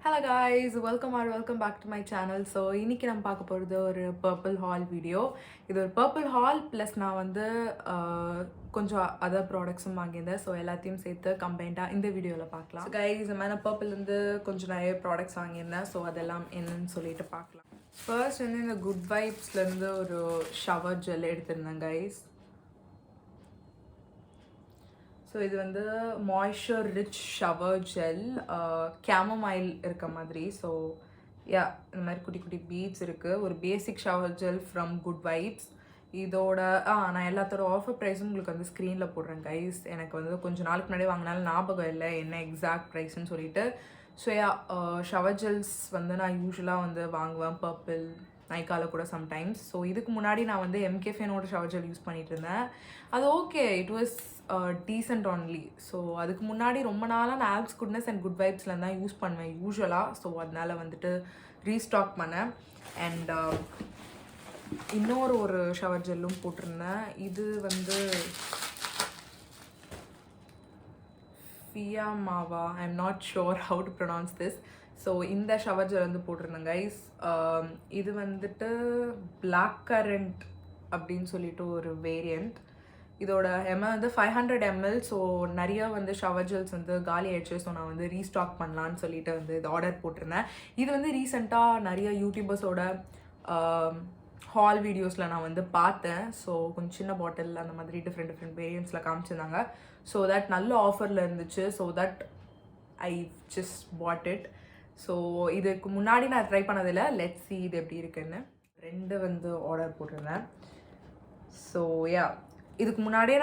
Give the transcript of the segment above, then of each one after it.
Hello guys, welcome back to my channel. So இன்னைக்கு நம்ம பார்க்க போகிறது ஒரு பர்பிள் ஹால் வீடியோ. இது ஒரு பர்பிள் ஹால் ப்ளஸ் நான் வந்து கொஞ்சம் அதர் ப்ராடக்ட்ஸும் வாங்கியிருந்தேன். ஸோ எல்லாத்தையும் சேர்த்து கம்பைண்டாக இந்த வீடியோவில் பார்க்கலாம். ஸோ கைஸ் இந்த மாதிரி பர்பிள்லேருந்து கொஞ்சம் நிறைய ப்ராடக்ட்ஸ் வாங்கியிருந்தேன். ஸோ அதெல்லாம் என்னன்னு சொல்லிட்டு பார்க்கலாம். ஃபர்ஸ்ட் வந்து இந்த குட் வைப்ஸ்லேருந்து ஒரு ஷவர் ஜெல் எடுத்திருந்தேன் கைஸ். ஸோ இது வந்து moisture rich shower gel chamomile இருக்க மாதிரி. ஸோ யா இந்த மாதிரி குட்டி குட்டி பீட்ஸ் இருக்குது. ஒரு basic shower gel from good vibes. இதோட நான் எல்லாத்தோட ஆஃபர் ப்ரைஸும் உங்களுக்கு வந்து ஸ்க்ரீனில் போடுறேன் கைஸ். எனக்கு வந்து கொஞ்சம் நாளுக்கு முன்னாடி வாங்கினாலும் ஞாபகம் இல்லை என்ன எக்ஸாக்ட் ப்ரைஸ்ன்னு சொல்லிட்டு. ஸோ யா ஷவர் ஜெல்ஸ் வந்து நான் யூஸ்வலாக வந்து வாங்குவேன் பர்பிள் நைக்காவில் கூட சம்டைம்ஸ். ஸோ இதுக்கு முன்னாடி நான் வந்து எம்கேஃபேனோட ஷவர் ஜெல் யூஸ் பண்ணிகிட்டு இருந்தேன். அது okay, it was decent only. So அதுக்கு முன்னாடி ரொம்ப நாளாக நான் ஆப்ஸ் குட்னஸ் அண்ட் குட் வைப்ஸில் தான் யூஸ் பண்ணுவேன் யூஸ்வலாக. ஸோ அதனால் வந்துட்டு ரீஸ்டாக் பண்ணேன். அண்ட் இன்னொரு ஒரு ஷவர் ஜெல்லும் போட்டிருந்தேன். இது வந்து ஃபியாமாவா, I am not sure how to pronounce this. So இந்த ஷவர் ஜெல் வந்து போட்டிருந்தேன் கைஸ். இது வந்துட்டு பிளாக் கரண்ட் அப்படின்னு சொல்லிட்டு ஒரு வேரியண்ட். இதோட எம்எல் வந்து 500 ml. ஸோ நிறைய வந்து ஷவர் ஜெல்ஸ் வந்து காலி ஆயிடுச்சு. ஸோ நான் வந்து ரீஸ்டாக் பண்ணலான்னு சொல்லிட்டு வந்து இது ஆர்டர் போட்டிருந்தேன். இது வந்து ரீசெண்டாக நிறைய யூடியூபர்ஸோட ஹால் வீடியோஸில் நான் வந்து பார்த்தேன். ஸோ கொஞ்சம் சின்ன பாட்டில் அந்த மாதிரி டிஃப்ரெண்ட் வேரியண்ட்ஸில் காமிச்சிருந்தாங்க. ஸோ தட் நல்ல ஆஃபரில் இருந்துச்சு. So that I just bought it. So இதுக்கு முன்னாடி நான் ட்ரை பண்ணதில்லை. லெட்ஸ் சி இது எப்படி இருக்குன்னு. 2 வந்து ஆர்டர் போட்டிருந்தேன். ஸோ யா இதுக்கு முன்னாடியே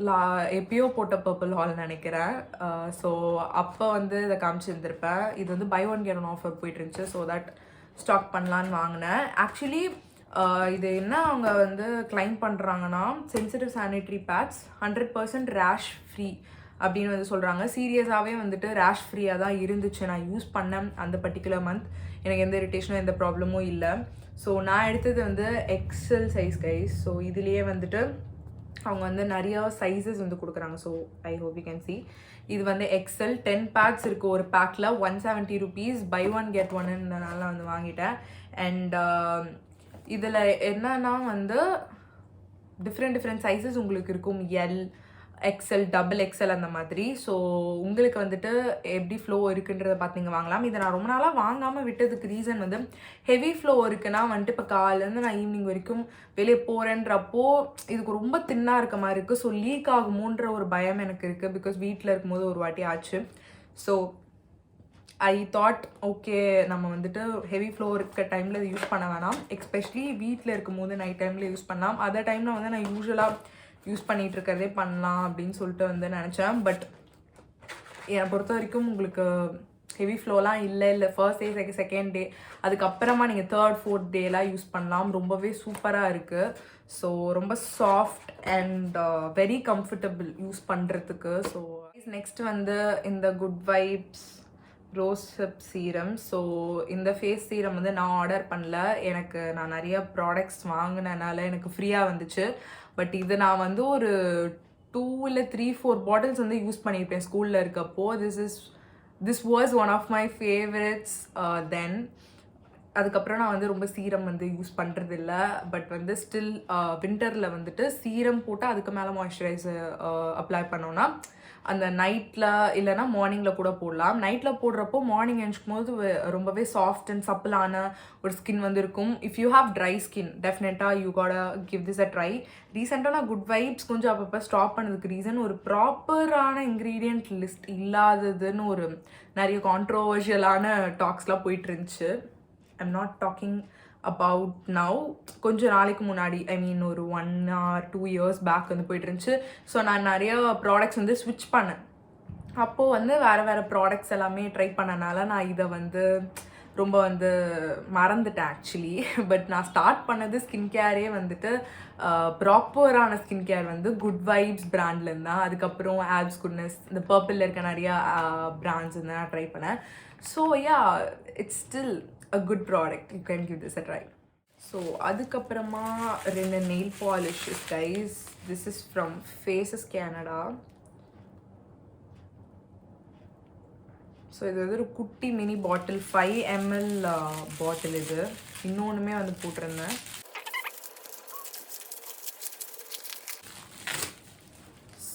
நான் எப்பயோ போட்ட பர்பிள் ஹால் நினைக்கிறேன். ஸோ அப்போ வந்து இதை காமிச்சிருந்துருப்பேன். இது வந்து buy one get one offer போயிட்டு இருந்துச்சு. ஸோ தட் ஸ்டாக் பண்ணலான்னு வாங்கினேன். ஆக்சுவலி இது என்ன அவங்க வந்து கிளைம் பண்ணுறாங்கன்னா, சென்சிட்டிவ் சானிட்டரி பேட்ஸ் 100% ரேஷ் ஃப்ரீ அப்படின்னு வந்து சொல்கிறாங்க. சீரியஸாகவே வந்துட்டு ரேஷ் ஃப்ரீயாக தான் இருந்துச்சு. நான் யூஸ் பண்ணேன் அந்த பர்டிகுலர் மந்த். எனக்கு எந்த இரிட்டேஷனும் எந்த ப்ராப்ளமும் இல்லை. ஸோ நான் எடுத்தது வந்து எக்ஸல் சைஸ் கைஸ். ஸோ இதுலேயே வந்துட்டு அவங்க வந்து நிறையா சைஸஸ் வந்து கொடுக்குறாங்க. So I hope you can see. இது வந்து எக்ஸல் 10 பேக்ஸ் இருக்குது. ஒரு பேக்கில் 170 rupees, பை ஒன் கெட் ஒன்னுனால வந்து வாங்கிட்டேன். அண்ட் இதில் என்னன்னா வந்து டிஃப்ரெண்ட் சைஸஸ் உங்களுக்கு இருக்கும். எல், எக்ஸல், டபுள் எக்ஸல் அந்த மாதிரி. ஸோ உங்களுக்கு வந்துட்டு எப்படி ஃப்ளோ இருக்குன்றதை பார்த்து நீங்கள் வாங்கலாம். இதை நான் ரொம்ப நாளாக வாங்காமல் விட்டதுக்கு ரீசன் வந்து ஹெவி ஃப்ளோ இருக்குன்னா வந்துட்டு இப்போ காலையிலேருந்து நான் ஈவினிங் வரைக்கும் வெளியே போகிறேன்றப்போ இதுக்கு ரொம்ப தின்னாக இருக்க மாதிரி இருக்குது. ஸோ லீக் ஆகுமோன்ற ஒரு பயம் எனக்கு இருக்குது. பிகாஸ் வீட்டில் இருக்கும்போது ஒரு வாட்டி ஆச்சு. ஸோ ஐ தாட் ஓகே நம்ம வந்துட்டு ஹெவி ஃப்ளோ இருக்க டைமில் இது யூஸ் பண்ண வேணாம். எஸ்பெஷலி வீட்டில் இருக்கும்போது நைட் டைமில் யூஸ் பண்ணலாம். அதர் டைமில் வந்து நான் யூஸ்வலாக யூஸ் பண்ணிகிட்டு இருக்கிறதே பண்ணலாம் அப்படின்னு சொல்லிட்டு வந்து நினச்சேன். பட் என்னை பொறுத்த வரைக்கும் உங்களுக்கு ஹெவி ஃப்ளோலாம் இல்லை ஃபர்ஸ்ட் டே செகண்ட் டே அதுக்கப்புறமா நீங்கள் 3rd 4th டேலாம் யூஸ் பண்ணலாம். ரொம்பவே சூப்பராக இருக்குது. ஸோ ரொம்ப soft and very comfortable use பண்ணுறதுக்கு. ஸோ நெக்ஸ்ட் வந்து இந்த good vibes rose hip serum. So இந்த ஃபேஸ் சீரம் வந்து நான் ஆர்டர் பண்ணல. நான் நிறைய ப்ராடக்ட்ஸ் வாங்கினனால எனக்கு ஃப்ரீயாக வந்துச்சு. பட் இது நான் வந்து ஒரு 2 இல்லை 3 4 பாட்டில்ஸ் வந்து யூஸ் பண்ணியிருப்பேன் ஸ்கூலில் இருக்கப்போ. This was one of my favourites then. அதுக்கப்புறம் நான் வந்து ரொம்ப சீரம் வந்து யூஸ் பண்ணுறதில்ல. பட் வந்து ஸ்டில் வின்டரில் வந்துட்டு சீரம் போட்டு அதுக்கு மேலே மாய்ஸ்சரைசர் அப்ளை பண்ணோன்னா அந்த நைட்டில் இல்லைனா மார்னிங்கில் கூட போடலாம். நைட்டில் போடுறப்போ மார்னிங் எழுச்சிக்கும் போது ரொம்பவே சாஃப்ட் அண்ட் சப்பிளான ஒரு ஸ்கின் வந்து இருக்கும். If you have dry skin டெஃபினட்டாக you got give this a try. ரீசெண்டாக நான் குட் வைப்ஸ் கொஞ்சம் அப்பப்போ ஸ்டாப் பண்ணதுக்கு ரீசன் ஒரு ப்ராப்பரான இன்க்ரீடியன்ட் லிஸ்ட் இல்லாததுன்னு ஒரு நிறைய கான்ட்ரோவர்ஷியலான டாக்ஸ்லாம் போயிட்டு இருந்துச்சு. I'm not talking about now. கொஞ்சம் நாளைக்கு முன்னாடி ஐ மீன் ஒரு 1 or 2 years பேக் வந்து போயிட்டு இருந்துச்சு. ஸோ நான் நிறைய ப்ராடக்ட்ஸ் வந்து ஸ்விட்ச் பண்ணேன். அப்போது வந்து வேறு ப்ராடக்ட்ஸ் எல்லாமே ட்ரை பண்ணனால நான் இதை வந்து ரொம்ப வந்து மறந்துட்டேன் ஆக்சுவலி. பட் நான் ஸ்டார்ட் பண்ணது ஸ்கின் கேரே வந்துட்டு ப்ராப்பரான ஸ்கின் கேர் வந்து குட் வைப்ஸ் பிராண்ட்லேருந்து தான். அதுக்கப்புறம் ஆப்ஸ் குட்னஸ் இந்த பர்பிளில் இருக்க நிறையா பிராண்ட்ஸ் வந்து நான் ட்ரை பண்ணேன். So yeah it's still a good product. You can give this a try. So அதுக்கப்புறமா 2 nail polishes guys. This is from Faces Canada. So இது வந்து ஒரு குட்டி மினி பாட்டில் 5 ml பாட்டில். இது இன்னொன்றுமே வந்து போட்டிருந்தேன்.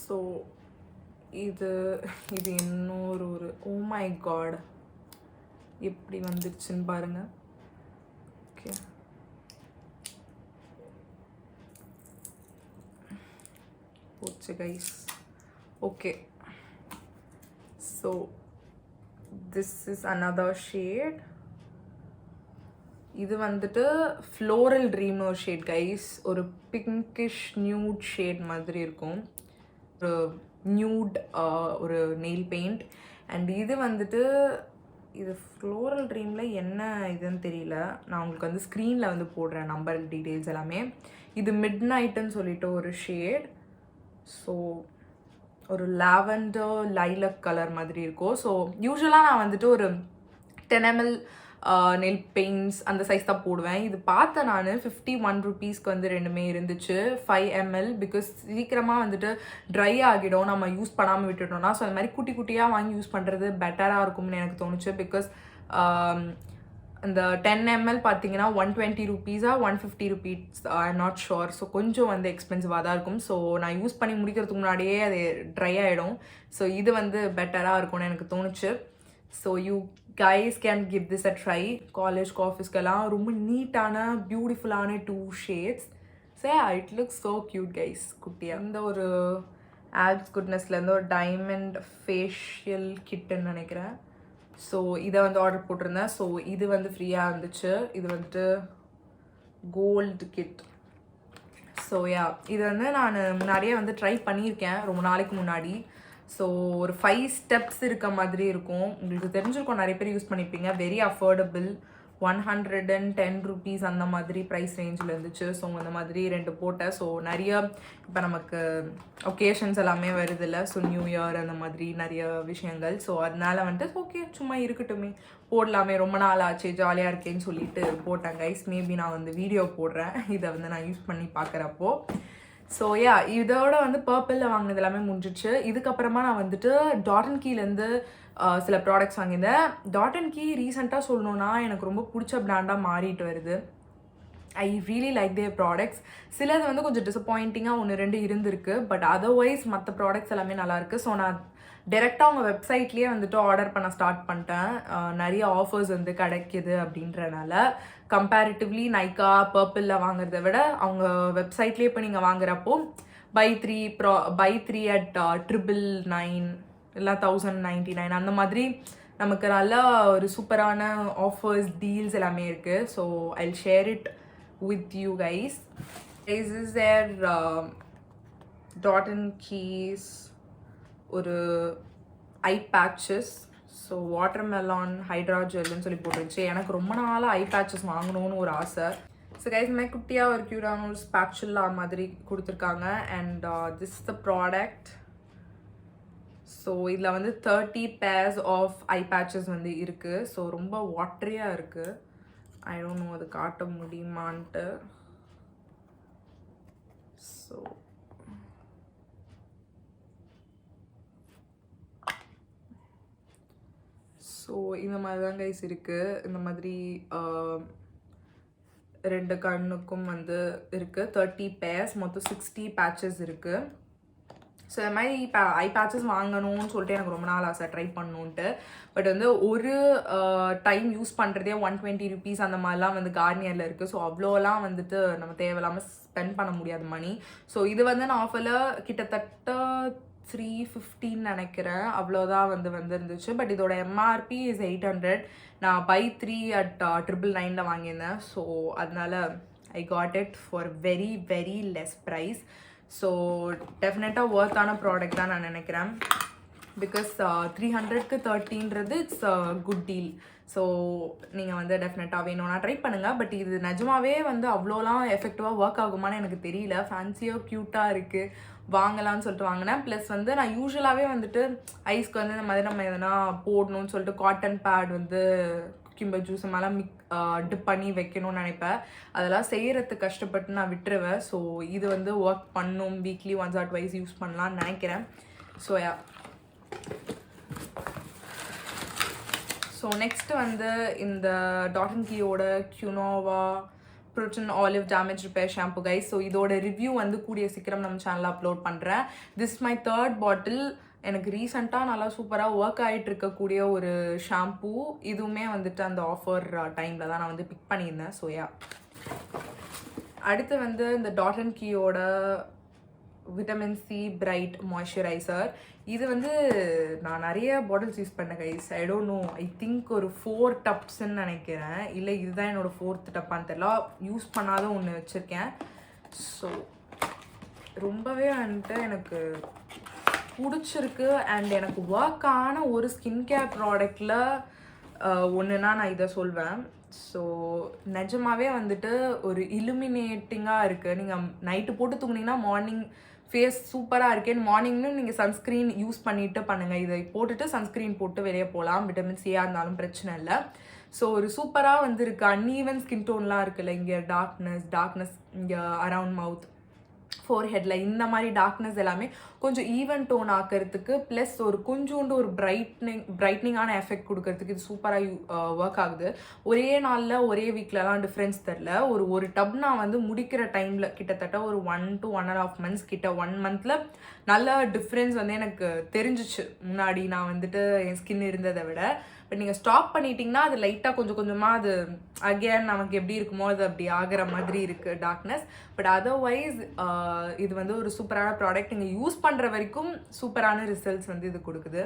ஸோ இது இன்னொரு ஓ மை காட் எப்படி வந்துருச்சுன்னு பாருங்கள். ஓகே, போச்சு guys. Okay, so this is another shade. இது வந்துட்டு floral dream ஒரு ஷேட் கைஸ். ஒரு பிங்கிஷ் நியூட் ஷேட் மாதிரி இருக்கும். ஒரு நியூட் ஒரு நெயில் பெயிண்ட். அண்ட் இது வந்துட்டு இது ஃப்ளோரல் ட்ரீமில் என்ன இதுன்னு தெரியல. நான் உங்களுக்கு வந்து ஸ்க்ரீனில் வந்து போடுறேன் நம்பர் டீட்டெயில்ஸ் எல்லாமே. இது மிட் நைட்டுன்னு சொல்லிட்டு ஒரு ஷேட். ஸோ ஒரு லாவெண்டர் லைலக் கலர் மாதிரி இருக்கும். ஸோ யூஸ்வலாக நான் வந்துட்டு ஒரு 10 ml நெல் பெயிண்ட்ஸ் அந்த சைஸ் தான் போடுவேன். இது பார்த்தேன் நான் 51 rupeesக்கு வந்து ரெண்டுமே இருந்துச்சு 5 ml. பிகாஸ் சீக்கிரமாக வந்துட்டு ட்ரை ஆகிடும் நம்ம யூஸ் பண்ணாமல் விட்டுட்டோம்னா. ஸோ அந்த மாதிரி குட்டி குட்டியாக வாங்கி யூஸ் பண்ணுறது பெட்டராக இருக்கும்னு எனக்கு தோணுச்சு. பிகாஸ் இந்த 10 ml பார்த்தீங்கன்னா 120 rupees 150 rupees, I am not sure. So கொஞ்சம் வந்து எக்ஸ்பென்சிவாக தான் இருக்கும். ஸோ நான் யூஸ் பண்ணி முடிக்கிறதுக்கு முன்னாடியே அது ட்ரை ஆகிடும். ஸோ இது வந்து பெட்டராக இருக்கும்னு எனக்கு தோணுச்சு. So you guys can give this a try. காலேஜ்க்கு ஆஃபீஸ்க்கெல்லாம் ரொம்ப நீட்டான பியூட்டிஃபுல்லான 2 shades. Say it looks so cute guys. குட்டியாக இந்த ஒரு ஆப்ஸ் குட்னஸ்லேருந்து ஒரு டைமண்ட் ஃபேஷியல் கிட்டுன்னு நினைக்கிறேன். ஸோ இதை வந்து ஆர்டர் போட்டிருந்தேன். ஸோ இது வந்து ஃப்ரீயாக இருந்துச்சு. இது வந்துட்டு கோல்டு கிட். ஸோ யா, இது வந்து நான் முன்னாடியே வந்து ட்ரை பண்ணியிருக்கேன் ரொம்ப நாளைக்கு முன்னாடி. ஸோ ஒரு 5 steps இருக்க மாதிரி இருக்கும். உங்களுக்கு தெரிஞ்சிருக்கும், நிறைய பேர் யூஸ் பண்ணியிருப்பீங்க. வெரி அஃபோர்டபுள், 110 rupees அந்த மாதிரி ப்ரைஸ் ரேஞ்சில் இருந்துச்சு. ஸோ அந்த மாதிரி 2 போட்டேன். ஸோ நிறைய இப்போ நமக்கு ஒகேஷன்ஸ் எல்லாமே வருது இல்லை. ஸோ நியூ இயர் அந்த மாதிரி நிறைய விஷயங்கள். ஸோ அதனால வந்துட்டு ஓகே சும்மா இருக்கட்டுமே போடலாமே, ரொம்ப நாள் ஆச்சு ஜாலியாக இருக்கேன்னு சொல்லிட்டு போட்டேன் கைஸ். மேபி நான் வந்து வீடியோ போடுறேன் இதை வந்து நான் யூஸ் பண்ணி பார்க்குறப்போ. ஸோ யா, இதோட வந்து பர்பிளில் வாங்கினது எல்லாமே முடிஞ்சிச்சு. இதுக்கப்புறமா நான் வந்துட்டு டாட் கீலேருந்து சில ப்ராடக்ட்ஸ் வாங்கியிருந்தேன். டாட் கீ ரீசெண்டாக சொல்லணுன்னா எனக்கு ரொம்ப பிடிச்ச பிராண்டாக மாறிட்டு வருது. I really like there products. சிலது வந்து கொஞ்சம் டிசப்பாயிண்டிங்காக 1-2 இருந்திருக்கு. பட் அதர்வைஸ் மற்ற ப்ராடக்ட்ஸ் எல்லாமே நல்லாயிருக்கு. ஸோ நான் டைரெக்டாக அவங்க வெப்சைட்லேயே வந்துட்டு ஆர்டர் பண்ண ஸ்டார்ட் பண்ணிட்டேன். நிறைய ஆஃபர்ஸ் வந்து கிடைக்கிது அப்படின்றனால. கம்பேரிட்டிவ்லி நைக்கா பர்பிளில் வாங்குறத விட அவங்க வெப்சைட்லேயே இப்போ நீங்கள் வாங்குறப்போ பை 3 at 999 இல்லை 1099 அந்த மாதிரி நமக்கு நல்லா ஒரு சூப்பரான ஆஃபர்ஸ் டீல்ஸ் எல்லாமே இருக்குது. So I share it with you guys. This is their dot keys ஒரு eye patches. So watermelon hydra ஜெல்லுன்னு சொல்லி போட்டுருச்சு. எனக்கு ரொம்ப நாளாக ஐ பேட்சஸ் வாங்கணும்னு ஒரு ஆசை. ஸோ கைஸ் இந்த குட்டியாக ஒரு க்யூட்டான ஒரு ஸ்பேட்சுலா மாதிரி கொடுத்துருக்காங்க. And this is the product. So இதில் வந்து 30 pairs ஆஃப் ஐ பேட்சஸ் வந்து இருக்குது. ஸோ ரொம்ப வாட்டரியாக இருக்குது. ஐ டோன்ட் நோ அது காட்ட முடியுமான்ட்டு. ஸோ இந்த மாதிரி தான் கைஸ் இருக்குது. இந்த மாதிரி 2 கண்ணுக்கும் வந்து இருக்குது 30 pairs, மொத்தம் 60 patches இருக்குது. ஸோ இந்த மாதிரி இப்போ ஐ பேட்சஸ் வாங்கணும்னு சொல்லிட்டு எனக்கு ரொம்ப நாள் ஆசை ட்ரை பண்ணணுன்ட்டு. பட் வந்து ஒரு டைம் யூஸ் பண்ணுறதே 120 rupees அந்த மாதிரிலாம் வந்து கார்னியரில் இருக்குது. ஸோ அவ்வளோலாம் வந்துட்டு நம்ம தேவையில்லாமல் ஸ்பெண்ட் பண்ண முடியாது மணி. ஸோ இது வந்து நான் ஆஃபரில் கிட்டத்தட்ட 315 நினைக்கிறேன் அவ்வளோதான் வந்து வந்துருந்துச்சு. பட் இதோட எம்ஆர்பி இஸ் 800. நான் பை 3 at 999 வாங்கியிருந்தேன். ஸோ அதனால I got it for very very less price. So டெஃபினட்டாக ஒர்த்தான ப்ராடக்ட் தான் நான் நினைக்கிறேன். பிகாஸ் 300க்கு 30ன்றது இட்ஸ் குட் டீல். ஸோ நீங்கள் வந்து டெஃபினட்டாக வேணும்னா ட்ரை பண்ணுங்கள். பட் இது நிஜமாவே வந்து அவ்வளோலாம் எஃபெக்டிவாக ஒர்க் ஆகுமான்னு எனக்கு தெரியல. ஃபேன்சியாக க்யூட்டாக இருக்குது, வாங்கலாம்னு சொல்லிட்டு வாங்கினேன். ப்ளஸ் வந்து நான் யூஸ்வலாகவே வந்துட்டு ஐஸ்க்கு வந்து இந்த மாதிரி நம்ம எதனா போடணும்னு சொல்லிட்டு காட்டன் பேட் வந்து குக்கிம்பர் ஜூஸ் மேலே டிப் பண்ணி வைக்கணும்னு நினைப்பேன். அதெல்லாம் செய்கிறதுக்கு கஷ்டப்பட்டு நான் விட்டுருவேன். ஸோ இது வந்து ஒர்க் பண்ணும், வீக்லி 1 or 2 யூஸ் பண்ணலான்னு நினைக்கிறேன். ஸோ யா, ஸோ நெக்ஸ்ட் வந்து இந்த டாட் அண்ட் கீயோட quinoa protein olive damage repair shampoo guys. So இதோட ரிவ்யூ வந்து கூடிய சீக்கிரம் நம்ம சேனலில் அப்லோட் பண்ணுறேன். This my 3rd bottle. எனக்கு ரீசெண்டாக நல்லா சூப்பராக ஒர்க் ஆகிட்டு இருக்கக்கூடிய ஒரு ஷாம்பூ. இதுவுமே வந்துட்டு அந்த ஆஃபர் டைமில் தான் நான் வந்து பிக் பண்ணியிருந்தேன். ஸோ யா, அடுத்து வந்து இந்த டாட் அண்ட் கீயோட விட்டமின் சி பிரைட் மாய்ஸ்சரைசர். இது வந்து நான் நிறைய பாட்டில்ஸ் யூஸ் பண்ணேன் guys. I don't know, I think ஒரு 4 டப்ஸ்ன்னு நினைக்கிறேன். இல்லை இதுதான் என்னோடய 4th டப்பான்னு தெரியல. யூஸ் பண்ணாத ஒன்று வச்சுருக்கேன். ஸோ ரொம்பவே வந்துட்டு எனக்கு பிடிச்சிருக்கு. அண்ட் எனக்கு ஒர்க் ஆன ஒரு ஸ்கின் கேர் ப்ராடக்டில் ஒன்றுனா நான் இதை சொல்வேன். ஸோ நிஜமாவே வந்துட்டு ஒரு இலுமினேட்டிங்காக இருக்குது. நீங்கள் நைட்டு போட்டு தூங்குனீங்கன்னா மார்னிங் ஃபேஸ் சூப்பராக இருக்கேன்னு மார்னிங்லும் நீங்கள் சன்ஸ்க்ரீன் யூஸ் பண்ணிவிட்டு பண்ணுங்கள். இதை போட்டுட்டு சன்ஸ்க்ரீன் போட்டு வெளியே போகலாம். விட்டமின் சியாக இருந்தாலும் பிரச்சனை இல்லை. ஸோ ஒரு சூப்பராக வந்து இருக்குது. அன்ஈவன் ஸ்கின் டோன்லாம் இருக்குல்ல, இங்கே டார்க்னஸ் இங்கே அரவுண்ட் மவுத் ஃபோர்ஹெட்டில் இந்த மாதிரி டார்க்னஸ் எல்லாமே கொஞ்சம் ஈவன் டோன் ஆக்கிறதுக்கு ப்ளஸ் ஒரு கொஞ்சோண்டு ஒரு பிரைட்னிங்கான எஃபெக்ட் கொடுக்கறதுக்கு இது சூப்பராக ஒர்க் ஆகுது. ஒரே நாளில் ஒரே வீக்லலாம் டிஃப்ரென்ஸ் தெரில. ஒரு டப் நான் வந்து முடிக்கிற டைமில் கிட்டத்தட்ட ஒரு 1 to 1.5 months கிட்ட 1 monthல நல்ல டிஃப்ரென்ஸ் வந்து எனக்கு தெரிஞ்சிச்சு. முன்னாடி நான் வந்துட்டு என் ஸ்கின் இருந்ததை விட. பட் நீங்கள் ஸ்டாப் பண்ணிட்டீங்கன்னா அது லைட்டாக கொஞ்சம் கொஞ்சமாக அது அகேன் நமக்கு எப்படி இருக்குமோ அது அப்படி ஆகிற மாதிரி இருக்குது டார்க்னஸ். பட் அதர்வைஸ் இது வந்து ஒரு சூப்பரான ப்ராடக்ட். நீங்கள் யூஸ் பண்ணுற வரைக்கும் சூப்பரான ரிசல்ட்ஸ் வந்து இது கொடுக்குது.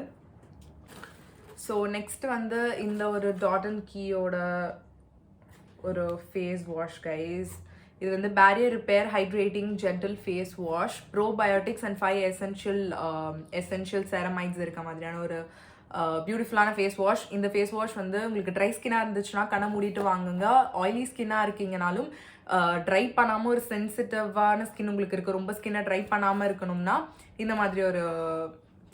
ஸோ நெக்ஸ்ட் வந்து இந்த ஒரு டாட் அண்ட் கீயோட ஒரு ஃபேஸ் வாஷ் கைஸ். இது வந்து barrier repair hydrating gentle face wash, probiotics and 5 essential ceramides இருக்க மாதிரியான ஒரு பியூட்டிஃபுல்லான ஃபேஸ் வாஷ். இந்த ஃபேஸ் வாஷ் வந்து உங்களுக்கு ட்ரை ஸ்கின்னாக இருந்துச்சுன்னா கண்ணை மூடிட்டு வாங்குங்க. ஆயிலி ஸ்கின்னாக இருக்கீங்கனாலும் ட்ரை பண்ணாமல் ஒரு சென்சிட்டிவான ஸ்கின் உங்களுக்கு இருக்குது, ரொம்ப ஸ்கின்னை ட்ரை பண்ணாமல் இருக்கணும்னா இந்த மாதிரி ஒரு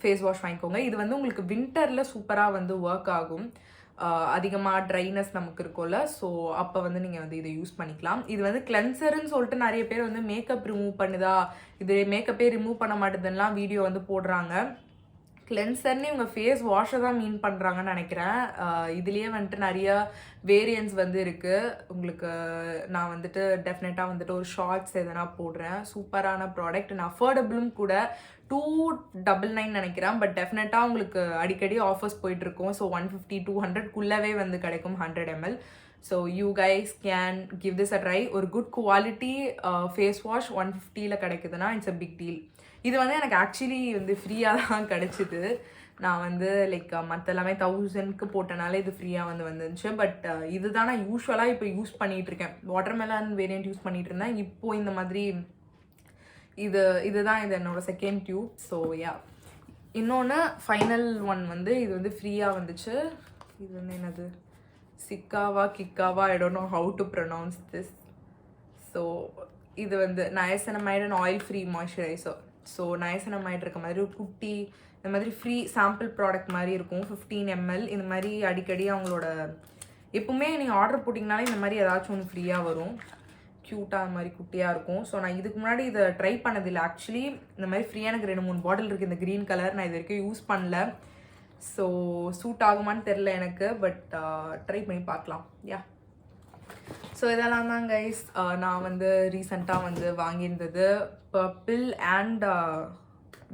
ஃபேஸ் வாஷ் வாங்கிக்கோங்க. இது வந்து உங்களுக்கு வின்டரில் சூப்பராக வந்து ஒர்க் ஆகும். அதிகமாக ட்ரைனஸ் நமக்கு இருக்கும்ல, ஸோ அப்போ வந்து நீங்கள் வந்து இதை யூஸ் பண்ணிக்கலாம். இது வந்து கிளென்சர்ன்னு சொல்லிட்டு நிறைய பேர் வந்து மேக்கப் ரிமூவ் பண்ணுதா, இது மேக்கப்பே ரிமூவ் பண்ண மாட்டேதுன்னெலாம் வீடியோ வந்து போடுறாங்க. கிளென்சர்னு இவங்க ஃபேஸ் வாஷை தான் மீன் பண்ணுறாங்கன்னு நினைக்கிறேன். இதுலேயே வந்துட்டு நிறைய வேரியன்ஸ் வந்து இருக்குது. உங்களுக்கு நான் வந்துட்டு டெஃபினட்டாக வந்துட்டு ஒரு ஷார்ட்ஸ் எதனா போடுறேன். சூப்பரான ப்ராடக்ட், நான் அஃபோர்டபுளும் கூட. 299 நினைக்கிறேன். பட் டெஃபினட்டாக உங்களுக்கு அடிக்கடி ஆஃபர்ஸ் போயிட்டுருக்கோம். ஸோ 150-200 வந்து கிடைக்கும் 100 ml. So you guys can give this a try. ஒரு குட் குவாலிட்டி ஃபேஸ் வாஷ் 150 கிடைக்குதுன்னா இட்ஸ் அ பிக் டீல். இது வந்து எனக்கு ஆக்சுவலி வந்து ஃப்ரீயாக தான் கிடச்சிது. நான் வந்து லைக் மற்ற எல்லாமே 1000க்கு போட்டனால இது ஃப்ரீயாக வந்து வந்துருந்துச்சு. பட் இதுதான் நான் யூஸ்வலாக இப்போ பண்ணிகிட்டு இருக்கேன். வாட்டர்மெலன் வேரியண்ட் யூஸ் பண்ணிகிட்டு இருந்தேன். இப்போது இந்த மாதிரி இதுதான் இது என்னோட 2nd டியூப். ஸோ யா, இன்னொன்று ஃபைனல் ஒன் வந்து இது வந்து ஃப்ரீயாக வந்துச்சு. இது வந்து என்னது, கிக்காவா I don't know how to pronounce this. So இது வந்து niacinamide and oil free moisturiser. So niacinamide இருக்க மாதிரி ஒரு குட்டி இந்த மாதிரி ஃப்ரீ சாம்பிள் ப்ராடக்ட் மாதிரி இருக்கும். 15 ml இந்த மாதிரி அடிக்கடி அவங்களோட எப்பவுமே நீங்கள் ஆர்டர் போட்டிங்கனாலே இந்த மாதிரி ஏதாச்சும் ஒன்று ஃப்ரீயாக வரும். க்யூட்டாக அந்த மாதிரி குட்டியாக இருக்கும். ஸோ நான் இதுக்கு முன்னாடி இதை ட்ரை பண்ணதில்லை. ஆக்சுவலி இந்த மாதிரி ஃப்ரீயாக எனக்கு 2-3 பாட்டில் இருக்குது இந்த க்ரீன் கலர். நான் இது வரைக்கும் யூஸ் பண்ணல. ஸோ சூட் ஆகுமான்னு தெரில எனக்கு. பட் ட்ரை பண்ணி பார்க்கலாம். யா, ஸோ இதெல்லாம் தான் கைஸ் நான் வந்து ரீசெண்டாக வந்து வாங்கியிருந்தது purple and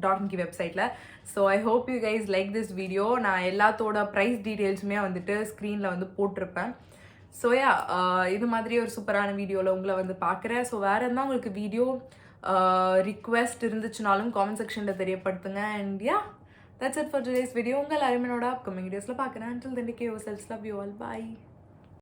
dot and key வெப்சைட்டில். So I hope you guys like this video. நான் எல்லாத்தோட ப்ரைஸ் டீட்டெயில்ஸுமே வந்துட்டு ஸ்க்ரீனில் வந்து போட்டிருப்பேன். ஸோ யா, இது மாதிரி ஒரு சூப்பரான வீடியோவில் உங்களை வந்து பார்க்குறேன். ஸோ வேறு இருந்தால் உங்களுக்கு வீடியோ ரிக்வெஸ்ட் இருந்துச்சுனாலும் காமெண்ட் செக்ஷனில் தெரியப்படுத்துங்க. And yeah, that's it for today's video. உங்கள் அருமனோட அப்கமிங் வீடியோஸில் பார்க்குறேன். Until then, take care of yourselves. Love you all. Bye.